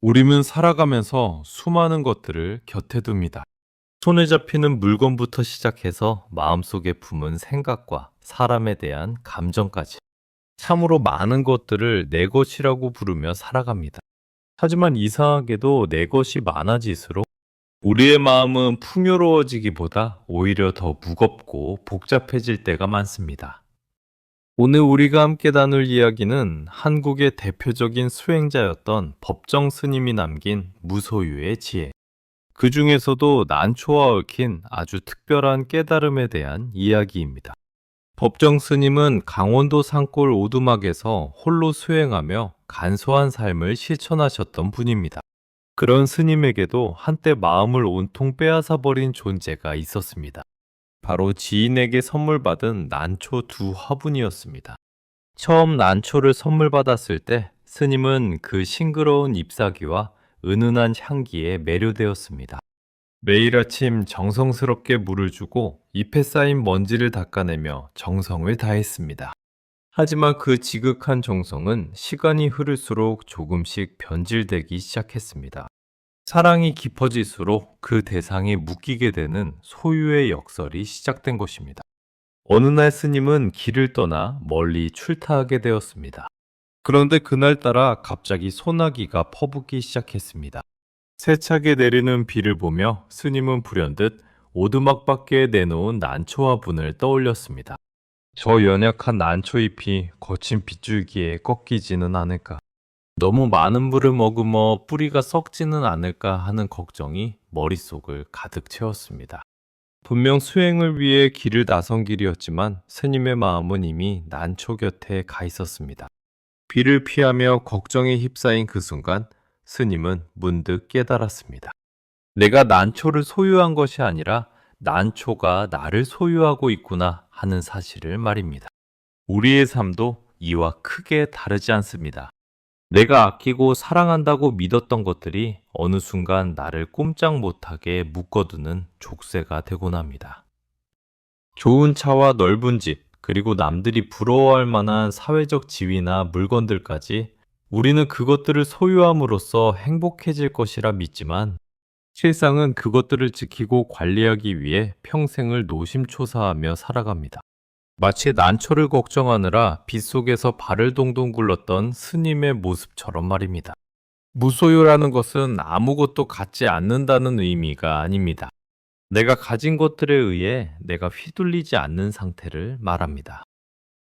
우림은 살아가면서 수많은 것들을 곁에 둡니다. 손에 잡히는 물건부터 시작해서 마음속에 품은 생각과 사람에 대한 감정까지 참으로 많은 것들을 내 것이라고 부르며 살아갑니다. 하지만 이상하게도 내 것이 많아질수록 우리의 마음은 풍요로워지기보다 오히려 더 무겁고 복잡해질 때가 많습니다. 오늘 우리가 함께 나눌 이야기는 한국의 대표적인 수행자였던 법정 스님이 남긴 무소유의 지혜, 그 중에서도 난초와 얽힌 아주 특별한 깨달음에 대한 이야기입니다. 법정 스님은 강원도 산골 오두막에서 홀로 수행하며 간소한 삶을 실천하셨던 분입니다. 그런 스님에게도 한때 마음을 온통 빼앗아 버린 존재가 있었습니다. 바로 지인에게 선물 받은 난초 두 화분이었습니다. 처음 난초를 선물 받았을 때 스님은 그 싱그러운 잎사귀와 은은한 향기에 매료되었습니다. 매일 아침 정성스럽게 물을 주고 잎에 쌓인 먼지를 닦아내며 정성을 다했습니다. 하지만 그 지극한 정성은 시간이 흐를수록 조금씩 변질되기 시작했습니다. 사랑이 깊어질수록 그 대상에 묶이게 되는 소유의 역설이 시작된 것입니다. 어느 날 스님은 길을 떠나 멀리 출타하게 되었습니다. 그런데 그날따라 갑자기 소나기가 퍼붓기 시작했습니다. 세차게 내리는 비를 보며 스님은 불현듯 오두막 밖에 내놓은 난초 화분을 떠올렸습니다. 저 연약한 난초잎이 거친 빗줄기에 꺾이지는 않을까. 너무 많은 물을 머금어 뿌리가 썩지는 않을까 하는 걱정이 머릿속을 가득 채웠습니다. 분명 수행을 위해 길을 나선 길이었지만 스님의 마음은 이미 난초 곁에 가 있었습니다. 비를 피하며 걱정에 휩싸인 그 순간 스님은 문득 깨달았습니다. 내가 난초를 소유한 것이 아니라 난초가 나를 소유하고 있구나 하는 사실을 말입니다. 우리의 삶도 이와 크게 다르지 않습니다. 내가 아끼고 사랑한다고 믿었던 것들이 어느 순간 나를 꼼짝 못하게 묶어두는 족쇄가 되곤 합니다. 좋은 차와 넓은 집, 그리고 남들이 부러워할 만한 사회적 지위나 물건들까지 우리는 그것들을 소유함으로써 행복해질 것이라 믿지만 실상은 그것들을 지키고 관리하기 위해 평생을 노심초사하며 살아갑니다. 마치 난초를 걱정하느라 빗속에서 발을 동동 굴렀던 스님의 모습처럼 말입니다. 무소유라는 것은 아무것도 갖지 않는다는 의미가 아닙니다. 내가 가진 것들에 의해 내가 휘둘리지 않는 상태를 말합니다.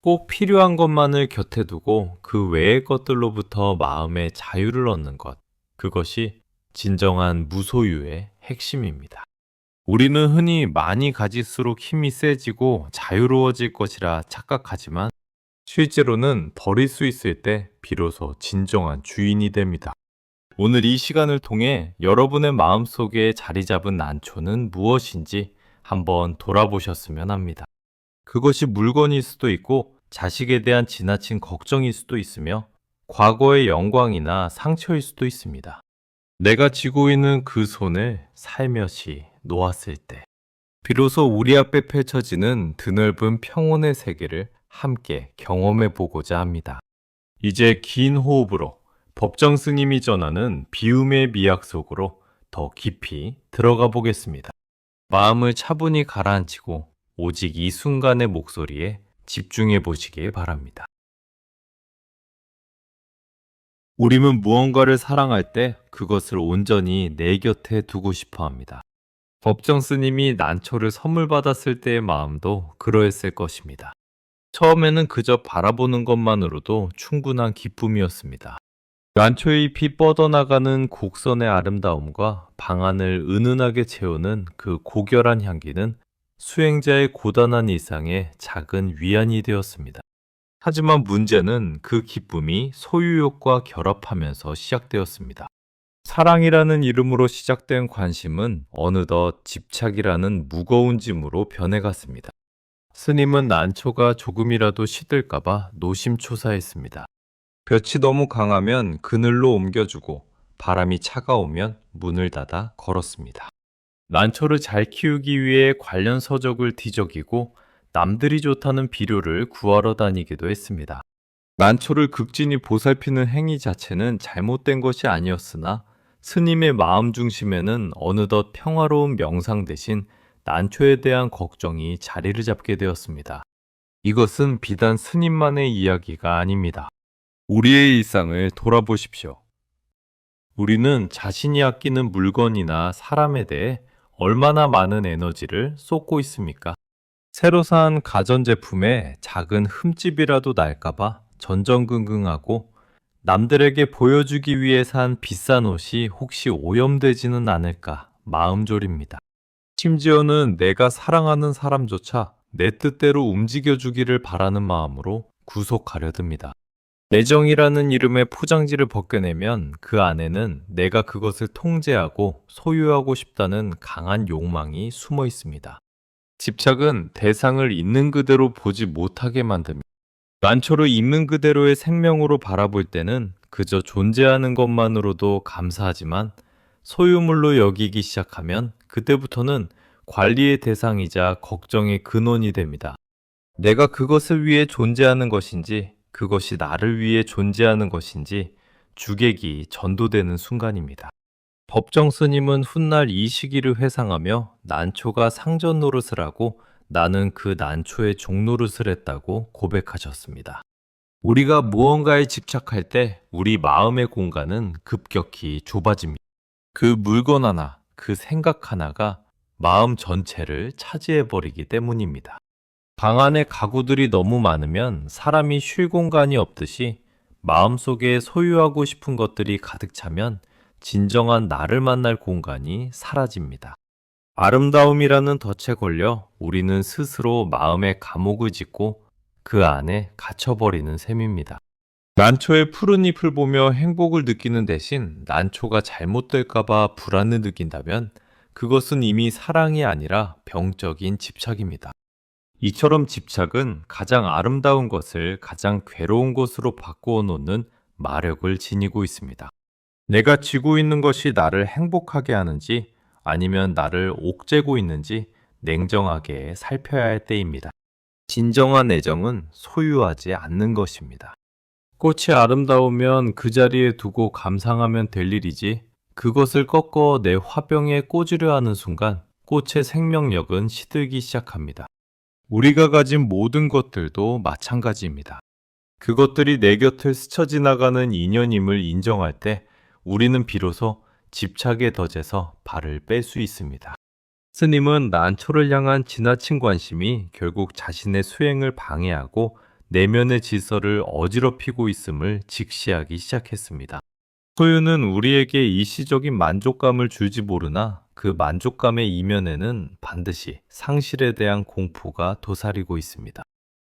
꼭 필요한 것만을 곁에 두고 그 외의 것들로부터 마음의 자유를 얻는 것, 그것이 진정한 무소유의 핵심입니다. 우리는 흔히 많이 가질수록 힘이 세지고 자유로워질 것이라 착각하지만 실제로는 버릴 수 있을 때 비로소 진정한 주인이 됩니다. 오늘 이 시간을 통해 여러분의 마음속에 자리 잡은 난초는 무엇인지 한번 돌아보셨으면 합니다. 그것이 물건일 수도 있고 자식에 대한 지나친 걱정일 수도 있으며 과거의 영광이나 상처일 수도 있습니다. 내가 쥐고 있는 그 손을 살며시 놓았을 때 비로소 우리 앞에 펼쳐지는 드넓은 평온의 세계를 함께 경험해 보고자 합니다. 이제 긴 호흡으로 법정 스님이 전하는 비움의 미학 속으로 더 깊이 들어가 보겠습니다. 마음을 차분히 가라앉히고 오직 이 순간의 목소리에 집중해 보시길 바랍니다. 우리는 무언가를 사랑할 때 그것을 온전히 내 곁에 두고 싶어 합니다. 법정 스님이 난초를 선물 받았을 때의 마음도 그러했을 것입니다. 처음에는 그저 바라보는 것만으로도 충분한 기쁨이었습니다. 난초의 잎이 뻗어나가는 곡선의 아름다움과 방안을 은은하게 채우는 그 고결한 향기는 수행자의 고단한 일상에 작은 위안이 되었습니다. 하지만 문제는 그 기쁨이 소유욕과 결합하면서 시작되었습니다. 사랑이라는 이름으로 시작된 관심은 어느덧 집착이라는 무거운 짐으로 변해갔습니다. 스님은 난초가 조금이라도 시들까봐 노심초사했습니다. 볕이 너무 강하면 그늘로 옮겨주고 바람이 차가우면 문을 닫아 걸었습니다. 난초를 잘 키우기 위해 관련 서적을 뒤적이고 남들이 좋다는 비료를 구하러 다니기도 했습니다. 난초를 극진히 보살피는 행위 자체는 잘못된 것이 아니었으나 스님의 마음 중심에는 어느덧 평화로운 명상 대신 난초에 대한 걱정이 자리를 잡게 되었습니다. 이것은 비단 스님만의 이야기가 아닙니다. 우리의 일상을 돌아보십시오. 우리는 자신이 아끼는 물건이나 사람에 대해 얼마나 많은 에너지를 쏟고 있습니까? 새로 산 가전제품에 작은 흠집이라도 날까봐 전전긍긍하고 남들에게 보여주기 위해 산 비싼 옷이 혹시 오염되지는 않을까 마음 졸입니다. 심지어는 내가 사랑하는 사람조차 내 뜻대로 움직여주기를 바라는 마음으로 구속하려 듭니다. 애정이라는 이름의 포장지를 벗겨내면 그 안에는 내가 그것을 통제하고 소유하고 싶다는 강한 욕망이 숨어 있습니다. 집착은 대상을 있는 그대로 보지 못하게 만듭니다. 난초를 있는 그대로의 생명으로 바라볼 때는 그저 존재하는 것만으로도 감사하지만 소유물로 여기기 시작하면 그때부터는 관리의 대상이자 걱정의 근원이 됩니다. 내가 그것을 위해 존재하는 것인지 그것이 나를 위해 존재하는 것인지 주객이 전도되는 순간입니다. 법정 스님은 훗날 이 시기를 회상하며 난초가 상전 노릇을 하고 나는 그 난초의 종노릇을 했다고 고백하셨습니다. 우리가 무언가에 집착할 때 우리 마음의 공간은 급격히 좁아집니다. 그 물건 하나, 그 생각 하나가 마음 전체를 차지해버리기 때문입니다. 방 안에 가구들이 너무 많으면 사람이 쉴 공간이 없듯이 마음속에 소유하고 싶은 것들이 가득 차면 진정한 나를 만날 공간이 사라집니다. 아름다움이라는 덫에 걸려 우리는 스스로 마음의 감옥을 짓고 그 안에 갇혀버리는 셈입니다. 난초의 푸른 잎을 보며 행복을 느끼는 대신 난초가 잘못될까봐 불안을 느낀다면 그것은 이미 사랑이 아니라 병적인 집착입니다. 이처럼 집착은 가장 아름다운 것을 가장 괴로운 것으로 바꾸어 놓는 마력을 지니고 있습니다. 내가 쥐고 있는 것이 나를 행복하게 하는지 아니면 나를 옥죄고 있는지 냉정하게 살펴야 할 때입니다. 진정한 애정은 소유하지 않는 것입니다. 꽃이 아름다우면 그 자리에 두고 감상하면 될 일이지 그것을 꺾어 내 화병에 꽂으려 하는 순간 꽃의 생명력은 시들기 시작합니다. 우리가 가진 모든 것들도 마찬가지입니다. 그것들이 내 곁을 스쳐 지나가는 인연임을 인정할 때 우리는 비로소 집착의 덫에서 발을 뺄 수 있습니다. 스님은 난초를 향한 지나친 관심이 결국 자신의 수행을 방해하고 내면의 질서를 어지럽히고 있음을 직시하기 시작했습니다. 소유는 우리에게 일시적인 만족감을 줄지 모르나 그 만족감의 이면에는 반드시 상실에 대한 공포가 도사리고 있습니다.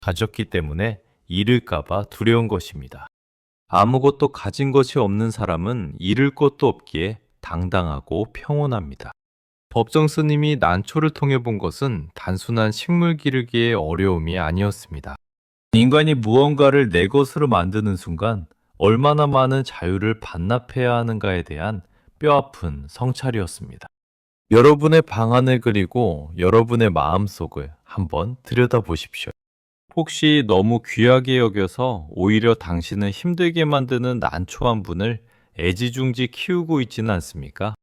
가졌기 때문에 잃을까봐 두려운 것입니다. 아무것도 가진 것이 없는 사람은 잃을 것도 없기에 당당하고 평온합니다. 법정 스님이 난초를 통해 본 것은 단순한 식물 기르기의 어려움이 아니었습니다. 인간이 무언가를 내 것으로 만드는 순간 얼마나 많은 자유를 반납해야 하는가에 대한 뼈아픈 성찰이었습니다. 여러분의 방안을 그리고 여러분의 마음속을 한번 들여다보십시오. 혹시 너무 귀하게 여겨서 오히려 당신을 힘들게 만드는 난초 한 분을 애지중지 키우고 있지는 않습니까?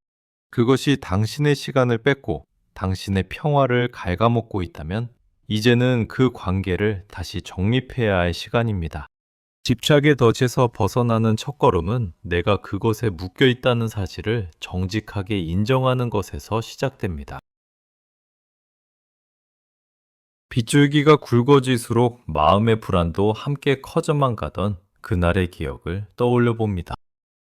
그것이 당신의 시간을 뺏고 당신의 평화를 갉아먹고 있다면 이제는 그 관계를 다시 정립해야 할 시간입니다. 집착의 덫에서 벗어나는 첫걸음은 내가 그것에 묶여 있다는 사실을 정직하게 인정하는 것에서 시작됩니다. 빗줄기가 굵어질수록 마음의 불안도 함께 커져만 가던 그날의 기억을 떠올려 봅니다.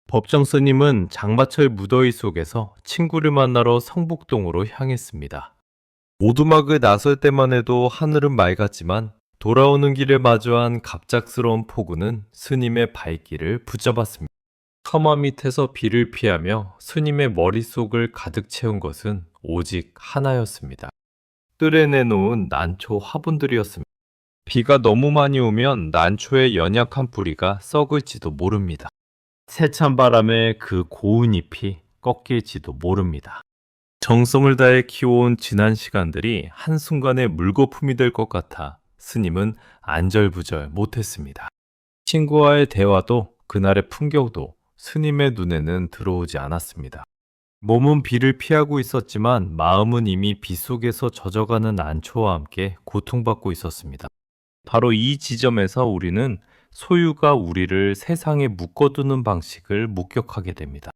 법정 스님은 장마철 무더위 속에서 친구를 만나러 성북동으로 향했습니다. 오두막을 나설 때만 해도 하늘은 맑았지만 돌아오는 길에 마주한 갑작스러운 폭우는 스님의 발길을 붙잡았습니다. 서마 밑에서 비를 피하며 스님의 머릿속을 가득 채운 것은 오직 하나였습니다. 뜰에 내놓은 난초 화분들이었습니다. 비가 너무 많이 오면 난초의 연약한 뿌리가 썩을지도 모릅니다. 세찬 바람에 그 고운 잎이 꺾일지도 모릅니다. 정성을 다해 키워온 지난 시간들이 한순간에 물거품이 될 것 같아 스님은 안절부절 못했습니다. 친구와의 대화도 그날의 풍경도 스님의 눈에는 들어오지 않았습니다. 몸은 비를 피하고 있었지만 마음은 이미 비 속에서 젖어가는 난초와 함께 고통받고 있었습니다. 바로 이 지점에서 우리는 소유가 우리를 세상에 묶어두는 방식을 목격하게 됩니다.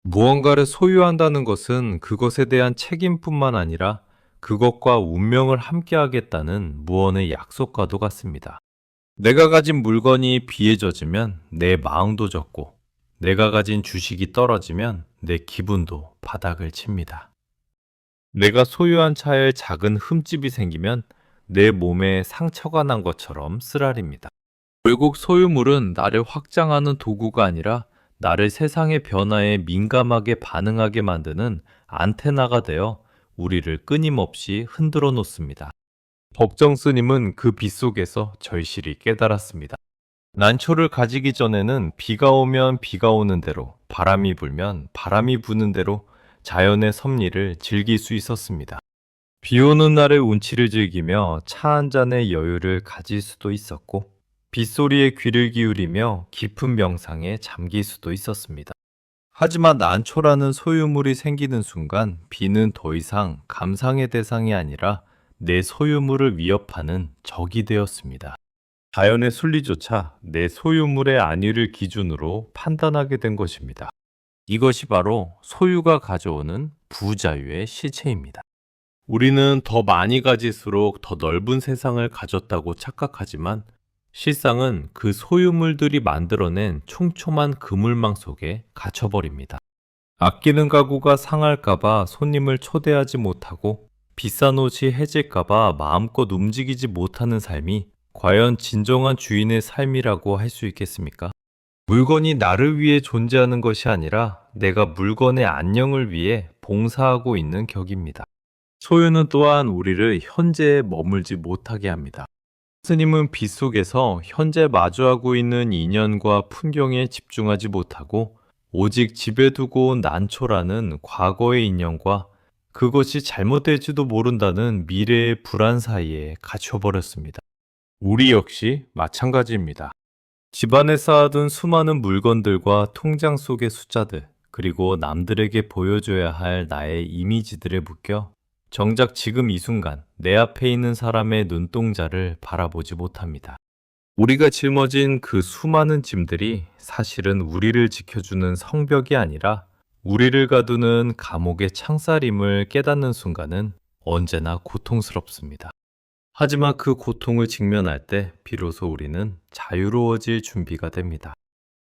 무언가를 소유한다는 것은 그것에 대한 책임뿐만 아니라 그것과 운명을 함께하겠다는 무언의 약속과도 같습니다. 내가 가진 물건이 비에 젖으면 내 마음도 젖고 내가 가진 주식이 떨어지면 내 기분도 바닥을 칩니다. 내가 소유한 차에 작은 흠집이 생기면 내 몸에 상처가 난 것처럼 쓰라립니다. 결국 소유물은 나를 확장하는 도구가 아니라 나를 세상의 변화에 민감하게 반응하게 만드는 안테나가 되어 우리를 끊임없이 흔들어 놓습니다. 법정 스님은 그 빛 속에서 절실히 깨달았습니다. 난초를 가지기 전에는 비가 오면 비가 오는 대로, 바람이 불면 바람이 부는 대로 자연의 섭리를 즐길 수 있었습니다. 비 오는 날의 운치를 즐기며 차 한 잔의 여유를 가질 수도 있었고, 빗소리에 귀를 기울이며 깊은 명상에 잠길 수도 있었습니다. 하지만 난초라는 소유물이 생기는 순간 비는 더 이상 감상의 대상이 아니라 내 소유물을 위협하는 적이 되었습니다. 자연의 순리조차 내 소유물의 안위를 기준으로 판단하게 된 것입니다. 이것이 바로 소유가 가져오는 부자유의 실체입니다. 우리는 더 많이 가질수록 더 넓은 세상을 가졌다고 착각하지만 실상은 그 소유물들이 만들어낸 촘촘한 그물망 속에 갇혀버립니다. 아끼는 가구가 상할까봐 손님을 초대하지 못하고 비싼 옷이 해질까봐 마음껏 움직이지 못하는 삶이 과연 진정한 주인의 삶이라고 할 수 있겠습니까? 물건이 나를 위해 존재하는 것이 아니라 내가 물건의 안녕을 위해 봉사하고 있는 격입니다. 소유는 또한 우리를 현재에 머물지 못하게 합니다. 스님은 빛 속에서 현재 마주하고 있는 인연과 풍경에 집중하지 못하고 오직 집에 두고 온 난초라는 과거의 인연과 그것이 잘못될지도 모른다는 미래의 불안 사이에 갇혀버렸습니다. 우리 역시 마찬가지입니다. 집안에 쌓아둔 수많은 물건들과 통장 속의 숫자들, 그리고 남들에게 보여줘야 할 나의 이미지들에 묶여 정작 지금 이 순간 내 앞에 있는 사람의 눈동자를 바라보지 못합니다. 우리가 짊어진 그 수많은 짐들이 사실은 우리를 지켜주는 성벽이 아니라 우리를 가두는 감옥의 창살임을 깨닫는 순간은 언제나 고통스럽습니다. 하지만 그 고통을 직면할 때 비로소 우리는 자유로워질 준비가 됩니다.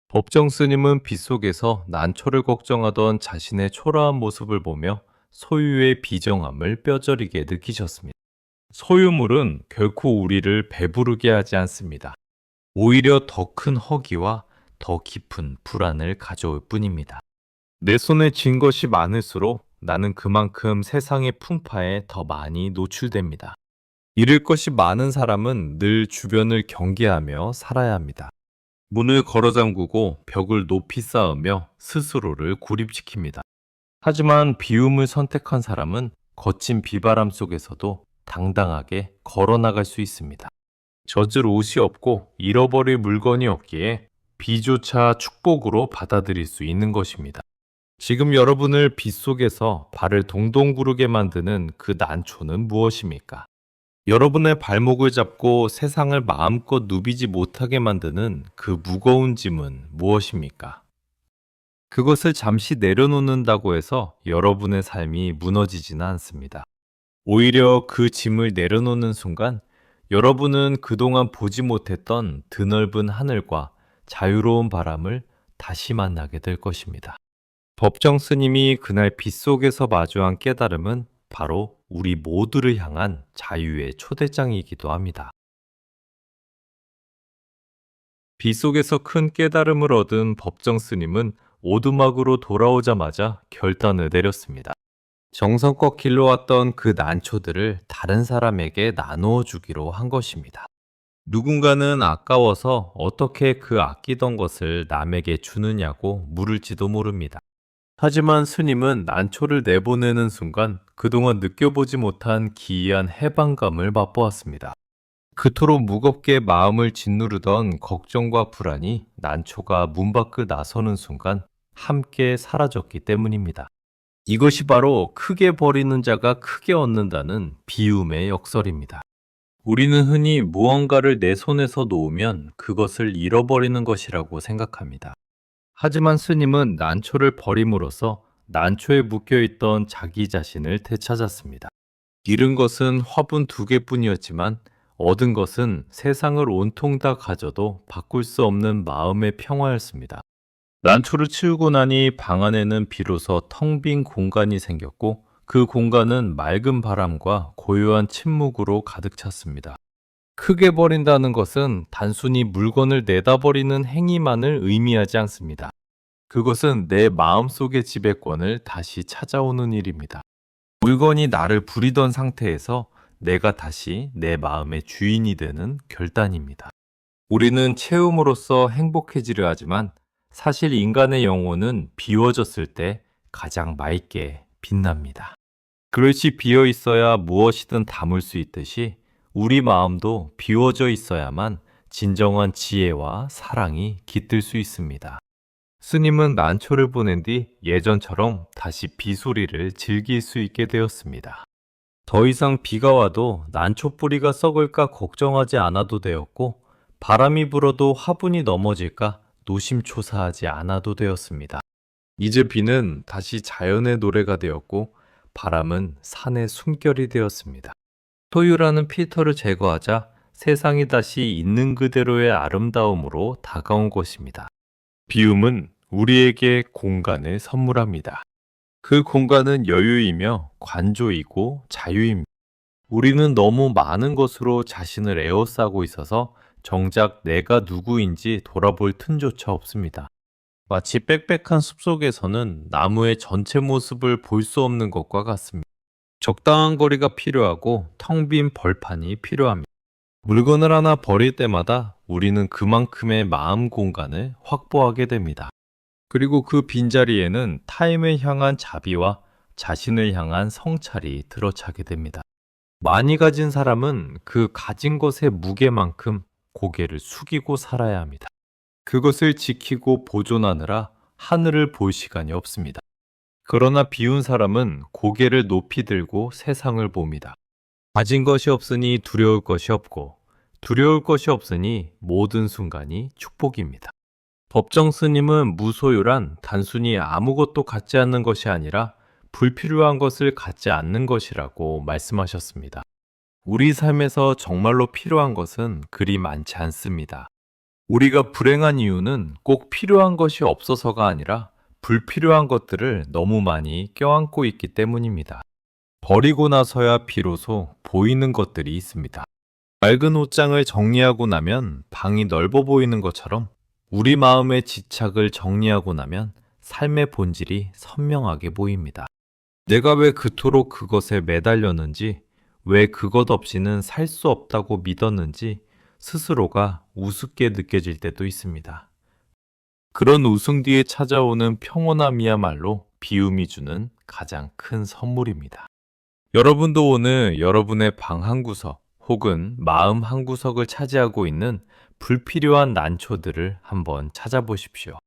법정 스님은 빛 속에서 난초를 걱정하던 자신의 초라한 모습을 보며 소유의 비정함을 뼈저리게 느끼셨습니다. 소유물은 결코 우리를 배부르게 하지 않습니다. 오히려 더 큰 허기와 더 깊은 불안을 가져올 뿐입니다. 내 손에 쥔 것이 많을수록 나는 그만큼 세상의 풍파에 더 많이 노출됩니다. 잃을 것이 많은 사람은 늘 주변을 경계하며 살아야 합니다. 문을 걸어 잠그고 벽을 높이 쌓으며 스스로를 고립시킵니다. 하지만 비움을 선택한 사람은 거친 비바람 속에서도 당당하게 걸어나갈 수 있습니다. 젖을 옷이 없고 잃어버릴 물건이 없기에 비조차 축복으로 받아들일 수 있는 것입니다. 지금 여러분을 빛 속에서 발을 동동 구르게 만드는 그 난초는 무엇입니까? 여러분의 발목을 잡고 세상을 마음껏 누비지 못하게 만드는 그 무거운 짐은 무엇입니까? 그것을 잠시 내려놓는다고 해서 여러분의 삶이 무너지지는 않습니다. 오히려 그 짐을 내려놓는 순간 여러분은 그동안 보지 못했던 드넓은 하늘과 자유로운 바람을 다시 만나게 될 것입니다. 법정 스님이 그날 빛 속에서 마주한 깨달음은 바로 우리 모두를 향한 자유의 초대장이기도 합니다. 빛 속에서 큰 깨달음을 얻은 법정 스님은 오두막으로 돌아오자마자 결단을 내렸습니다. 정성껏 길러왔던 그 난초들을 다른 사람에게 나누어 주기로 한 것입니다. 누군가는 아까워서 어떻게 그 아끼던 것을 남에게 주느냐고 물을지도 모릅니다. 하지만 스님은 난초를 내보내는 순간 그동안 느껴보지 못한 기이한 해방감을 맛보았습니다. 그토록 무겁게 마음을 짓누르던 걱정과 불안이 난초가 문 밖을 나서는 순간 함께 사라졌기 때문입니다. 이것이 바로 크게 버리는 자가 크게 얻는다는 비움의 역설입니다. 우리는 흔히 무언가를 내 손에서 놓으면 그것을 잃어버리는 것이라고 생각합니다. 하지만 스님은 난초를 버림으로써 난초에 묶여있던 자기 자신을 되찾았습니다. 잃은 것은 화분 2개뿐이었지만 얻은 것은 세상을 온통 다 가져도 바꿀 수 없는 마음의 평화였습니다. 난초를 치우고 나니 방 안에는 비로소 텅 빈 공간이 생겼고 그 공간은 맑은 바람과 고요한 침묵으로 가득 찼습니다. 크게 버린다는 것은 단순히 물건을 내다버리는 행위만을 의미하지 않습니다. 그것은 내 마음속의 지배권을 다시 찾아오는 일입니다. 물건이 나를 부리던 상태에서 내가 다시 내 마음의 주인이 되는 결단입니다. 우리는 채움으로써 행복해지려 하지만 사실 인간의 영혼은 비워졌을 때 가장 맑게 빛납니다. 그릇이 비어 있어야 무엇이든 담을 수 있듯이 우리 마음도 비워져 있어야만 진정한 지혜와 사랑이 깃들 수 있습니다. 스님은 난초를 보낸 뒤 예전처럼 다시 비소리를 즐길 수 있게 되었습니다. 더 이상 비가 와도 난초 뿌리가 썩을까 걱정하지 않아도 되었고 바람이 불어도 화분이 넘어질까 노심초사하지 않아도 되었습니다. 이제 비는 다시 자연의 노래가 되었고 바람은 산의 숨결이 되었습니다. 소유라는 필터를 제거하자 세상이 다시 있는 그대로의 아름다움으로 다가온 것입니다. 비움은 우리에게 공간을 선물합니다. 그 공간은 여유이며 관조이고 자유입니다. 우리는 너무 많은 것으로 자신을 에워싸고 있어서 정작 내가 누구인지 돌아볼 틈조차 없습니다. 마치 빽빽한 숲속에서는 나무의 전체 모습을 볼 수 없는 것과 같습니다. 적당한 거리가 필요하고 텅 빈 벌판이 필요합니다. 물건을 하나 버릴 때마다 우리는 그만큼의 마음 공간을 확보하게 됩니다. 그리고 그 빈자리에는 타인을 향한 자비와 자신을 향한 성찰이 들어차게 됩니다. 많이 가진 사람은 그 가진 것의 무게만큼 고개를 숙이고 살아야 합니다. 그것을 지키고 보존하느라 하늘을 볼 시간이 없습니다. 그러나 비운 사람은 고개를 높이 들고 세상을 봅니다. 가진 것이 없으니 두려울 것이 없고 두려울 것이 없으니 모든 순간이 축복입니다. 법정 스님은 무소유란 단순히 아무것도 갖지 않는 것이 아니라 불필요한 것을 갖지 않는 것이라고 말씀하셨습니다. 우리 삶에서 정말로 필요한 것은 그리 많지 않습니다. 우리가 불행한 이유는 꼭 필요한 것이 없어서가 아니라 불필요한 것들을 너무 많이 껴안고 있기 때문입니다. 버리고 나서야 비로소 보이는 것들이 있습니다. 맑은 옷장을 정리하고 나면 방이 넓어 보이는 것처럼 우리 마음의 지착을 정리하고 나면 삶의 본질이 선명하게 보입니다. 내가 왜 그토록 그것에 매달렸는지, 왜 그것 없이는 살 수 없다고 믿었는지 스스로가 우습게 느껴질 때도 있습니다. 그런 웃음 뒤에 찾아오는 평온함이야말로 비움이 주는 가장 큰 선물입니다. 여러분도 오늘 여러분의 방 한 구석 혹은 마음 한 구석을 차지하고 있는 불필요한 난초들을 한번 찾아보십시오.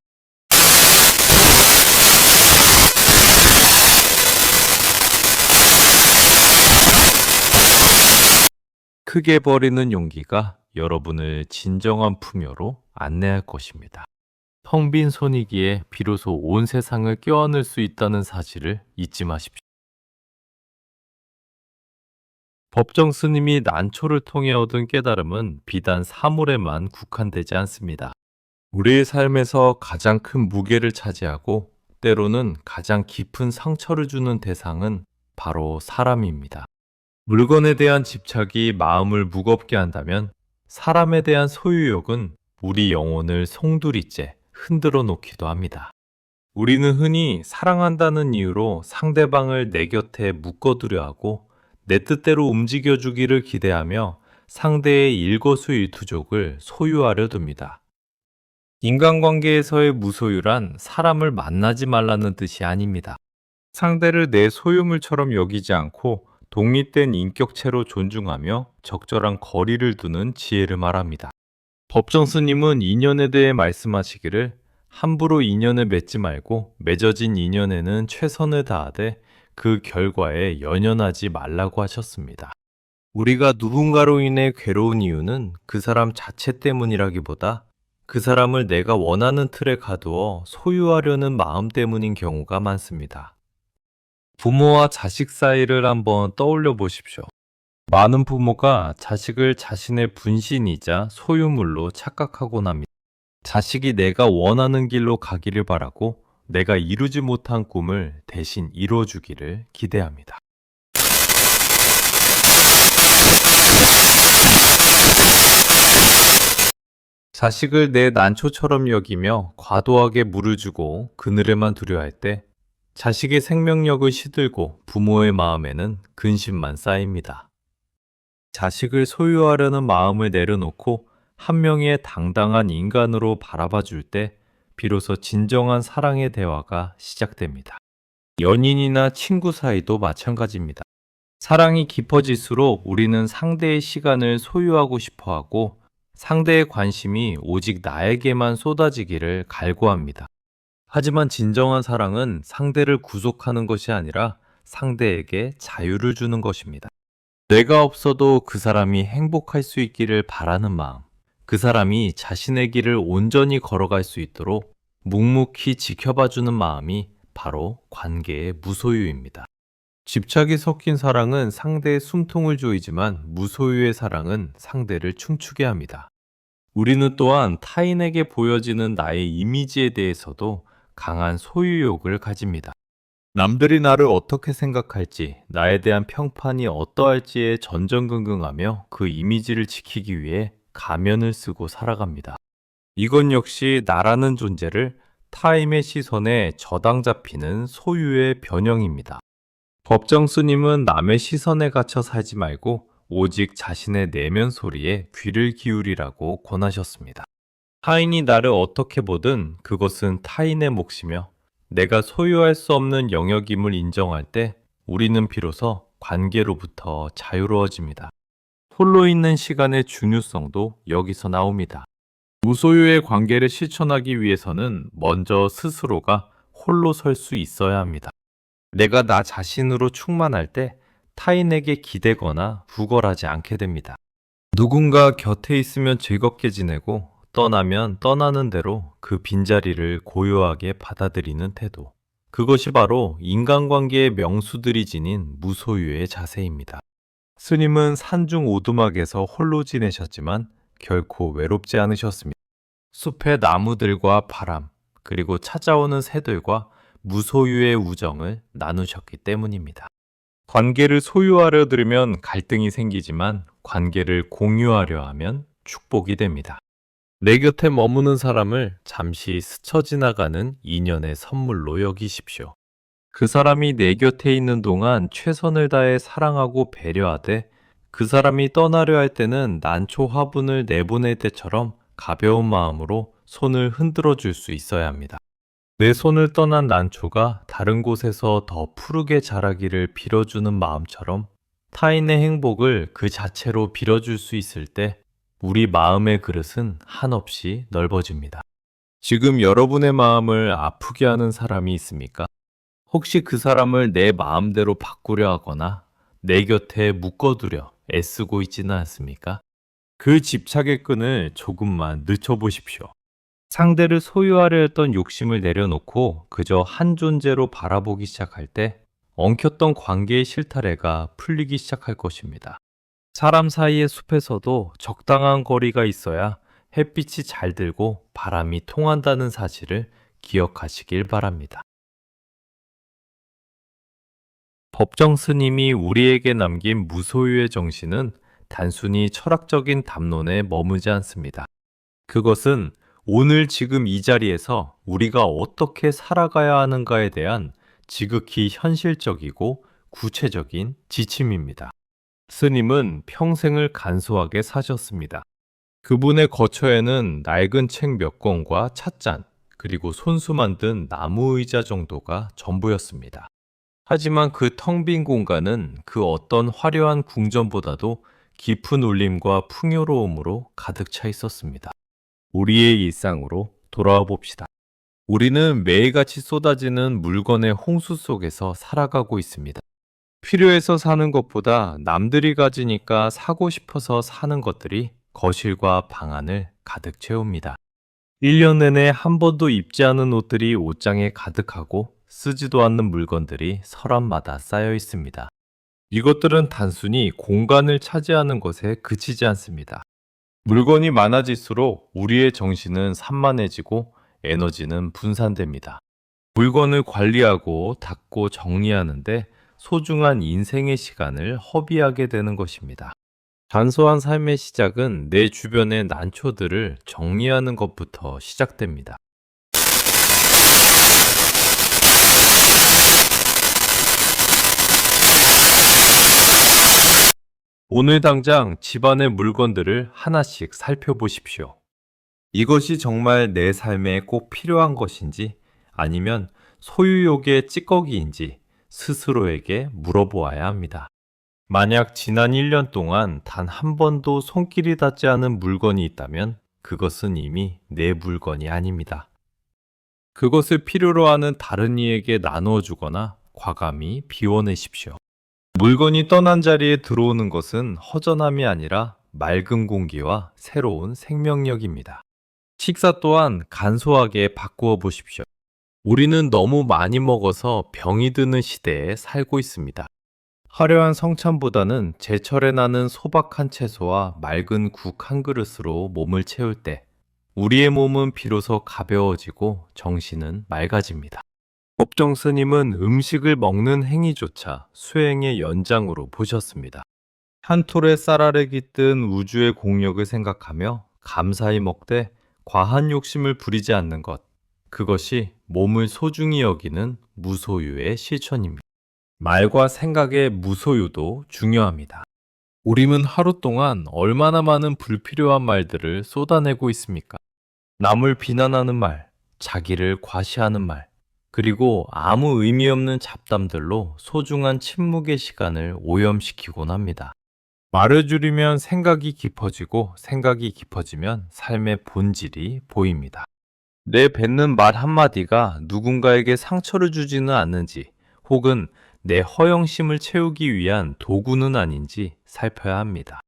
크게 버리는 용기가 여러분을 진정한 풍요로 안내할 것입니다. 텅 빈 손이기에 비로소 온 세상을 껴안을 수 있다는 사실을 잊지 마십시오. 법정 스님이 난초를 통해 얻은 깨달음은 비단 사물에만 국한되지 않습니다. 우리의 삶에서 가장 큰 무게를 차지하고 때로는 가장 깊은 상처를 주는 대상은 바로 사람입니다. 물건에 대한 집착이 마음을 무겁게 한다면 사람에 대한 소유욕은 우리 영혼을 송두리째 흔들어 놓기도 합니다. 우리는 흔히 사랑한다는 이유로 상대방을 내 곁에 묶어두려 하고 내 뜻대로 움직여주기를 기대하며 상대의 일거수일투족을 소유하려 듭니다. 인간관계에서의 무소유란 사람을 만나지 말라는 뜻이 아닙니다. 상대를 내 소유물처럼 여기지 않고 독립된 인격체로 존중하며 적절한 거리를 두는 지혜를 말합니다. 법정 스님은 인연에 대해 말씀하시기를 함부로 인연을 맺지 말고 맺어진 인연에는 최선을 다하되 그 결과에 연연하지 말라고 하셨습니다. 우리가 누군가로 인해 괴로운 이유는 그 사람 자체 때문이라기보다 그 사람을 내가 원하는 틀에 가두어 소유하려는 마음 때문인 경우가 많습니다. 부모와 자식 사이를 한번 떠올려 보십시오. 많은 부모가 자식을 자신의 분신이자 소유물로 착각하곤 합니다. 자식이 내가 원하는 길로 가기를 바라고 내가 이루지 못한 꿈을 대신 이뤄주기를 기대합니다. 자식을 내 난초처럼 여기며 과도하게 물을 주고 그늘에만 두려할 때 자식의 생명력을 시들고 부모의 마음에는 근심만 쌓입니다. 자식을 소유하려는 마음을 내려놓고 한 명의 당당한 인간으로 바라봐 줄 때 비로소 진정한 사랑의 대화가 시작됩니다. 연인이나 친구 사이도 마찬가지입니다. 사랑이 깊어질수록 우리는 상대의 시간을 소유하고 싶어 하고 상대의 관심이 오직 나에게만 쏟아지기를 갈구합니다. 하지만 진정한 사랑은 상대를 구속하는 것이 아니라 상대에게 자유를 주는 것입니다. 내가 없어도 그 사람이 행복할 수 있기를 바라는 마음, 그 사람이 자신의 길을 온전히 걸어갈 수 있도록 묵묵히 지켜봐주는 마음이 바로 관계의 무소유입니다. 집착이 섞인 사랑은 상대의 숨통을 조이지만 무소유의 사랑은 상대를 춤추게 합니다. 우리는 또한 타인에게 보여지는 나의 이미지에 대해서도 강한 소유욕을 가집니다. 남들이 나를 어떻게 생각할지, 나에 대한 평판이 어떠할지에 전전긍긍하며 그 이미지를 지키기 위해 가면을 쓰고 살아갑니다. 이건 역시 나라는 존재를 타인의 시선에 저당 잡히는 소유의 변형입니다. 법정 스님은 남의 시선에 갇혀 살지 말고 오직 자신의 내면 소리에 귀를 기울이라고 권하셨습니다. 타인이 나를 어떻게 보든 그것은 타인의 몫이며 내가 소유할 수 없는 영역임을 인정할 때 우리는 비로소 관계로부터 자유로워집니다. 홀로 있는 시간의 중요성도 여기서 나옵니다. 무소유의 관계를 실천하기 위해서는 먼저 스스로가 홀로 설 수 있어야 합니다. 내가 나 자신으로 충만할 때 타인에게 기대거나 구걸하지 않게 됩니다. 누군가 곁에 있으면 즐겁게 지내고 떠나면 떠나는 대로 그 빈자리를 고요하게 받아들이는 태도. 그것이 바로 인간관계의 명수들이 지닌 무소유의 자세입니다. 스님은 산중 오두막에서 홀로 지내셨지만 결코 외롭지 않으셨습니다. 숲의 나무들과 바람, 그리고 찾아오는 새들과 무소유의 우정을 나누셨기 때문입니다. 관계를 소유하려 들으면 갈등이 생기지만 관계를 공유하려 하면 축복이 됩니다. 내 곁에 머무는 사람을 잠시 스쳐 지나가는 인연의 선물로 여기십시오. 그 사람이 내 곁에 있는 동안 최선을 다해 사랑하고 배려하되 그 사람이 떠나려 할 때는 난초 화분을 내보낼 때처럼 가벼운 마음으로 손을 흔들어 줄 수 있어야 합니다. 내 손을 떠난 난초가 다른 곳에서 더 푸르게 자라기를 빌어주는 마음처럼 타인의 행복을 그 자체로 빌어줄 수 있을 때 우리 마음의 그릇은 한없이 넓어집니다. 지금 여러분의 마음을 아프게 하는 사람이 있습니까? 혹시 그 사람을 내 마음대로 바꾸려 하거나 내 곁에 묶어두려 애쓰고 있지는 않습니까? 그 집착의 끈을 조금만 늦춰보십시오. 상대를 소유하려 했던 욕심을 내려놓고 그저 한 존재로 바라보기 시작할 때 엉켰던 관계의 실타래가 풀리기 시작할 것입니다. 사람 사이의 숲에서도 적당한 거리가 있어야 햇빛이 잘 들고 바람이 통한다는 사실을 기억하시길 바랍니다. 법정 스님이 우리에게 남긴 무소유의 정신은 단순히 철학적인 담론에 머무지 않습니다. 그것은 오늘 지금 이 자리에서 우리가 어떻게 살아가야 하는가에 대한 지극히 현실적이고 구체적인 지침입니다. 스님은 평생을 간소하게 사셨습니다. 그분의 거처에는 낡은 책 몇 권과 찻잔, 그리고 손수 만든 나무 의자 정도가 전부였습니다. 하지만 그 텅 빈 공간은 그 어떤 화려한 궁전보다도 깊은 울림과 풍요로움으로 가득 차 있었습니다. 우리의 일상으로 돌아와 봅시다. 우리는 매일같이 쏟아지는 물건의 홍수 속에서 살아가고 있습니다. 필요해서 사는 것보다 남들이 가지니까 사고 싶어서 사는 것들이 거실과 방 안을 가득 채웁니다. 1년 내내 한 번도 입지 않은 옷들이 옷장에 가득하고 쓰지도 않는 물건들이 서랍마다 쌓여 있습니다. 이것들은 단순히 공간을 차지하는 것에 그치지 않습니다. 물건이 많아질수록 우리의 정신은 산만해지고 에너지는 분산됩니다. 물건을 관리하고 닦고 정리하는데 소중한 인생의 시간을 허비하게 되는 것입니다. 단소한 삶의 시작은 내 주변의 난초들을 정리하는 것부터 시작됩니다. 오늘 당장 집안의 물건들을 하나씩 살펴보십시오. 이것이 정말 내 삶에 꼭 필요한 것인지 아니면 소유욕의 찌꺼기인지 스스로에게 물어보아야 합니다. 만약 지난 1년 동안 단 한 번도 손길이 닿지 않은 물건이 있다면 그것은 이미 내 물건이 아닙니다. 그것을 필요로 하는 다른 이에게 나누어 주거나 과감히 비워내십시오. 물건이 떠난 자리에 들어오는 것은 허전함이 아니라 맑은 공기와 새로운 생명력입니다. 식사 또한 간소하게 바꾸어 보십시오. 우리는 너무 많이 먹어서 병이 드는 시대에 살고 있습니다. 화려한 성찬보다는 제철에 나는 소박한 채소와 맑은 국 한 그릇으로 몸을 채울 때 우리의 몸은 비로소 가벼워지고 정신은 맑아집니다. 법정 스님은 음식을 먹는 행위조차 수행의 연장으로 보셨습니다. 한 톨에 쌀알에 깃든 우주의 공력을 생각하며 감사히 먹되 과한 욕심을 부리지 않는 것, 그것이 몸을 소중히 여기는 무소유의 실천입니다. 말과 생각의 무소유도 중요합니다. 우리는 하루 동안 얼마나 많은 불필요한 말들을 쏟아내고 있습니까? 남을 비난하는 말, 자기를 과시하는 말, 그리고 아무 의미 없는 잡담들로 소중한 침묵의 시간을 오염시키곤 합니다. 말을 줄이면 생각이 깊어지고 생각이 깊어지면 삶의 본질이 보입니다. 내 뱉는 말 한마디가 누군가에게 상처를 주지는 않는지 혹은 내 허영심을 채우기 위한 도구는 아닌지 살펴야 합니다.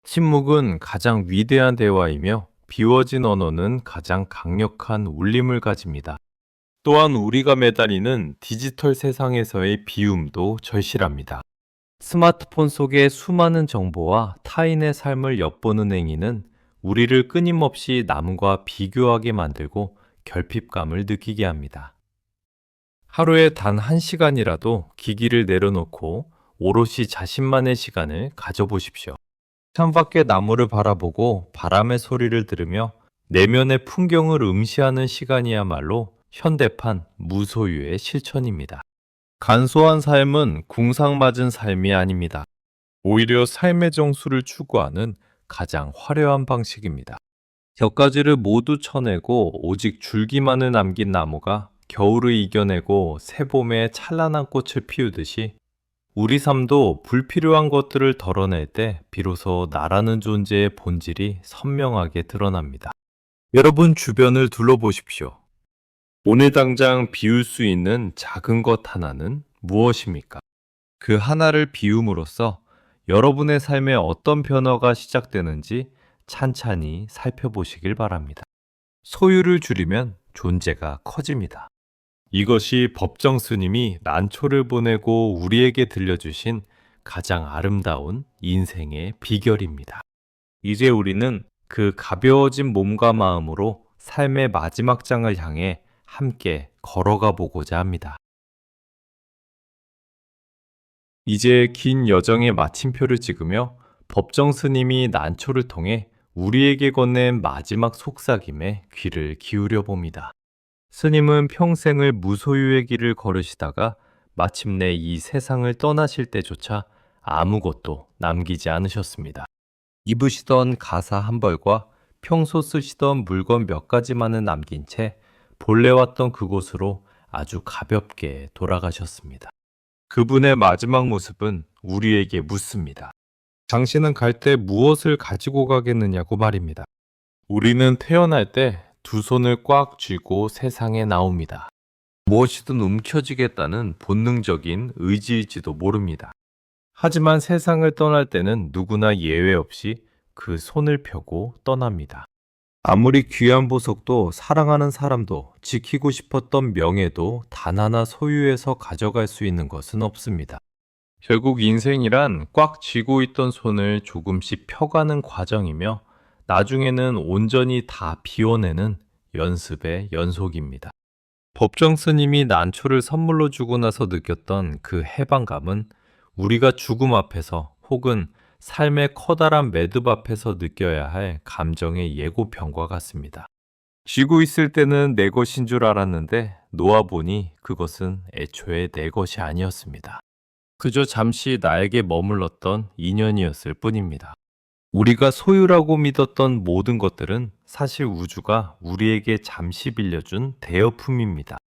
침묵은 가장 위대한 대화이며 비워진 언어는 가장 강력한 울림을 가집니다. 또한 우리가 매달리는 디지털 세상에서의 비움도 절실합니다. 스마트폰 속의 수많은 정보와 타인의 삶을 엿보는 행위는 우리를 끊임없이 남과 비교하게 만들고 결핍감을 느끼게 합니다. 하루에 단 1시간이라도 기기를 내려놓고 오롯이 자신만의 시간을 가져보십시오. 창밖의 나무를 바라보고 바람의 소리를 들으며 내면의 풍경을 응시하는 시간이야말로 현대판 무소유의 실천입니다. 간소한 삶은 궁상맞은 삶이 아닙니다. 오히려 삶의 정수를 추구하는 가장 화려한 방식입니다. 곁가지를 모두 쳐내고 오직 줄기만을 남긴 나무가 겨울을 이겨내고 새봄에 찬란한 꽃을 피우듯이 우리 삶도 불필요한 것들을 덜어낼 때 비로소 나라는 존재의 본질이 선명하게 드러납니다. 여러분 주변을 둘러보십시오. 오늘 당장 비울 수 있는 작은 것 하나는 무엇입니까? 그 하나를 비움으로써 여러분의 삶에 어떤 변화가 시작되는지 찬찬히 살펴보시길 바랍니다. 소유를 줄이면 존재가 커집니다. 이것이 법정 스님이 난초를 보내고 우리에게 들려주신 가장 아름다운 인생의 비결입니다. 이제 우리는 그 가벼워진 몸과 마음으로 삶의 마지막 장을 향해 함께 걸어가 보고자 합니다. 이제 긴 여정의 마침표를 찍으며 법정 스님이 난초를 통해 우리에게 건넨 마지막 속삭임에 귀를 기울여 봅니다. 스님은 평생을 무소유의 길을 걸으시다가 마침내 이 세상을 떠나실 때조차 아무것도 남기지 않으셨습니다. 입으시던 가사 한 벌과 평소 쓰시던 물건 몇 가지만을 남긴 채 본래 왔던 그곳으로 아주 가볍게 돌아가셨습니다. 그분의 마지막 모습은 우리에게 묻습니다. 당신은 갈 때 무엇을 가지고 가겠느냐고 말입니다. 우리는 태어날 때 두 손을 꽉 쥐고 세상에 나옵니다. 무엇이든 움켜쥐겠다는 본능적인 의지일지도 모릅니다. 하지만 세상을 떠날 때는 누구나 예외 없이 그 손을 펴고 떠납니다. 아무리 귀한 보석도 사랑하는 사람도 지키고 싶었던 명예도 단 하나 소유해서 가져갈 수 있는 것은 없습니다. 결국 인생이란 꽉 쥐고 있던 손을 조금씩 펴가는 과정이며 나중에는 온전히 다 비워내는 연습의 연속입니다. 법정 스님이 난초를 선물로 주고 나서 느꼈던 그 해방감은 우리가 죽음 앞에서 혹은 삶의 커다란 매듭 앞에서 느껴야 할 감정의 예고편과 같습니다. 쥐고 있을 때는 내 것인 줄 알았는데 놓아보니 그것은 애초에 내 것이 아니었습니다. 그저 잠시 나에게 머물렀던 인연이었을 뿐입니다. 우리가 소유라고 믿었던 모든 것들은 사실 우주가 우리에게 잠시 빌려준 대여품입니다.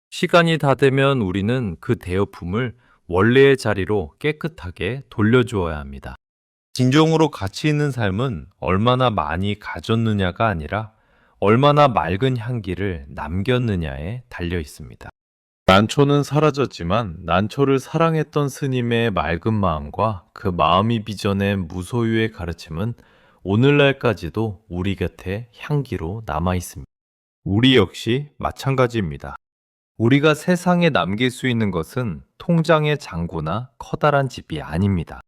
시간이 다 되면 우리는 그 대여품을 원래의 자리로 깨끗하게 돌려주어야 합니다. 진정으로 가치 있는 삶은 얼마나 많이 가졌느냐가 아니라 얼마나 맑은 향기를 남겼느냐에 달려 있습니다. 난초는 사라졌지만 난초를 사랑했던 스님의 맑은 마음과 그 마음이 빚어낸 무소유의 가르침은 오늘날까지도 우리 곁에 향기로 남아 있습니다. 우리 역시 마찬가지입니다. 우리가 세상에 남길 수 있는 것은 통장의 잔고나 커다란 집이 아닙니다.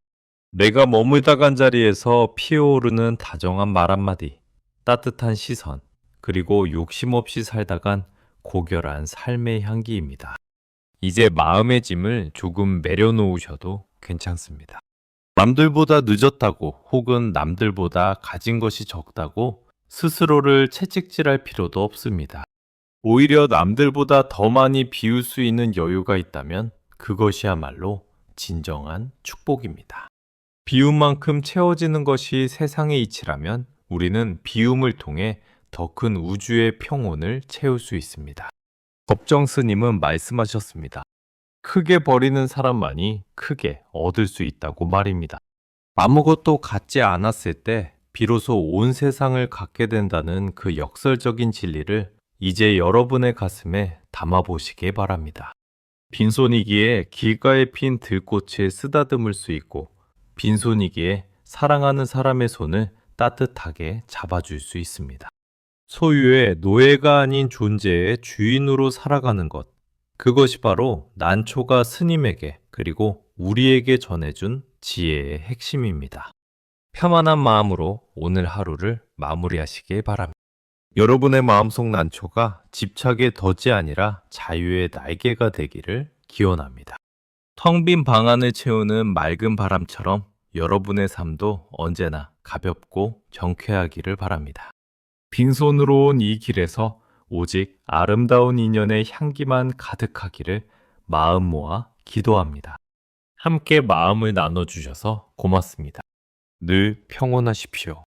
내가 머물다 간 자리에서 피어오르는 다정한 말 한마디, 따뜻한 시선, 그리고 욕심 없이 살다간 고결한 삶의 향기입니다. 이제 마음의 짐을 조금 내려놓으셔도 괜찮습니다. 남들보다 늦었다고 혹은 남들보다 가진 것이 적다고 스스로를 채찍질할 필요도 없습니다. 오히려 남들보다 더 많이 비울 수 있는 여유가 있다면 그것이야말로 진정한 축복입니다. 비운 만큼 채워지는 것이 세상의 이치라면 우리는 비움을 통해 더 큰 우주의 평온을 채울 수 있습니다. 법정 스님은 말씀하셨습니다. 크게 버리는 사람만이 크게 얻을 수 있다고 말입니다. 아무것도 갖지 않았을 때 비로소 온 세상을 갖게 된다는 그 역설적인 진리를 이제 여러분의 가슴에 담아보시기 바랍니다. 빈손이기에 길가에 핀 들꽃을 쓰다듬을 수 있고 빈손이기에 사랑하는 사람의 손을 따뜻하게 잡아줄 수 있습니다. 소유의 노예가 아닌 존재의 주인으로 살아가는 것. 그것이 바로 난초가 스님에게 그리고 우리에게 전해준 지혜의 핵심입니다. 편안한 마음으로 오늘 하루를 마무리하시길 바랍니다. 여러분의 마음속 난초가 집착의 덫이 아니라 자유의 날개가 되기를 기원합니다. 텅 빈 방 안을 채우는 맑은 바람처럼 여러분의 삶도 언제나 가볍고 경쾌하기를 바랍니다. 빈손으로 온 이 길에서 오직 아름다운 인연의 향기만 가득하기를 마음 모아 기도합니다. 함께 마음을 나눠주셔서 고맙습니다. 늘 평온하십시오.